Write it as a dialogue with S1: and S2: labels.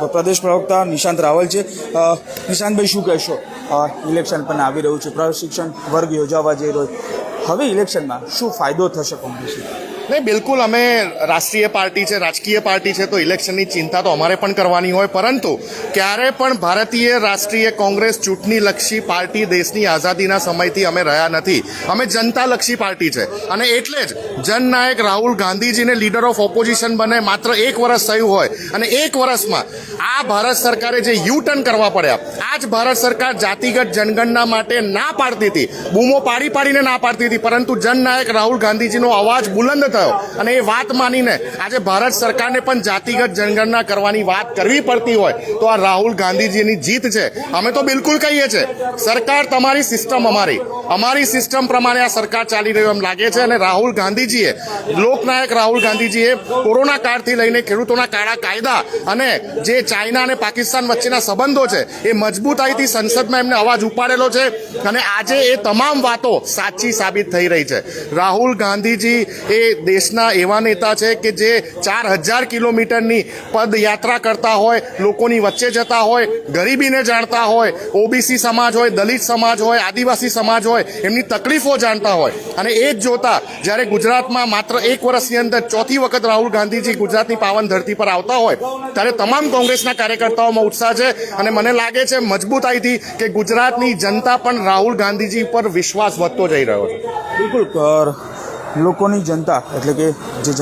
S1: પ્રદેશ પ્રવક્તા નિશાંત રાવલ છે। નિશાંતભાઈ, શું કહેશો? ઇલેક્શન પણ આવી રહ્યું છે, પ્રશિક્ષણ વર્ગ યોજાવા જઈ રહ્યો છે, હવે ઇલેક્શનમાં શું ફાયદો થશે કોંગ્રેસને?
S2: નહીં, બિલકુલ અમે રાષ્ટ્રીય પાર્ટી છે, રાજકીય પાર્ટી છે, તો ઇલેક્શનની ચિંતા તો અમારે પણ કરવાની હોય, પરંતુ ક્યારે પણ ભારતીય રાષ્ટ્રીય કોંગ્રેસ ચૂંટણીલક્ષી પાર્ટી દેશની આઝાદીના સમયથી અમે રહ્યા નથી। અમે જનતાલક્ષી પાર્ટી છે અને એટલે જ જનનાયક રાહુલ ગાંધીજીને લીડર ઓફ ઓપોઝિશન બને માત્ર 1 વર્ષ થયું હોય અને 1 વર્ષમાં આ ભારત સરકારે જે યુ ટર્ન કરવા પડ્યા, આ જ ભારત સરકાર જાતિગત જનગણના માટે ના પાડતી હતી, બૂમો પાડીને ના પાડતી હતી, પરંતુ જનનાયક રાહુલ ગાંધીજીનો અવાજ બુલંદ થયો અને એ વાત માનીને આજે ભારત સરકારને પણ જાતિગત જનગણના કરવાની વાત કરવી પડતી હોય તો આ રાહુલ ગાંધીજીની જીત છે। અમે તો બિલકુલ કહીએ છીએ, સરકાર તમારી, સિસ્ટમ અમારી સિસ્ટમ પ્રમાણે આ સરકાર ચાલી રહ્યું એમ લાગે છે। અને રાહુલ ગાંધીજીએ, લોકનાયક રાહુલ ગાંધીજીએ કોરોના કાળથી લઈને ખેડૂતોના કાળા કાયદા અને જે ચાઇના અને પાકિસ્તાન વચ્ચેના સંબંધો છે એ મજબૂતાઈથી સંસદમાં એમને અવાજ ઉપાડેલો છે અને આજે એ તમામ વાતો સાચી સાબિત થઈ રહી છે। રાહુલ ગાંધીજી એ દેશના એવા નેતા છે કે જે 4000 કિલોમીટરની પદયાત્રા કરતા હોય, લોકોની વચ્ચે જતા હોય, ગરીબીને જાણતા હોય, ઓબીસી સમાજ હોય, દલિત સમાજ હોય, આદિવાસી સમાજ હોય, એમની તકલીફો જાણતા હોય અને એ જ જોતા જ્યારે ગુજરાતમાં માત્ર 1 વર્ષની અંદર 4થી વખત રાહુલ ગાંધીજી ગુજરાતની પાવન ધરતી પર આવતા હોય ત્યારે તમામ કોંગ્રેસના કાર્યકર્તાઓમાં ઉત્સાહ છે અને મને લાગે છે મજબૂતાઈથી કે ગુજરાતની જનતા પણ રાહુલ ગાંધીજી પર વિશ્વાસ વધતો જઈ રહ્યો છે।
S1: બિલકુલ, લોકોની જનતા એટલે કે જે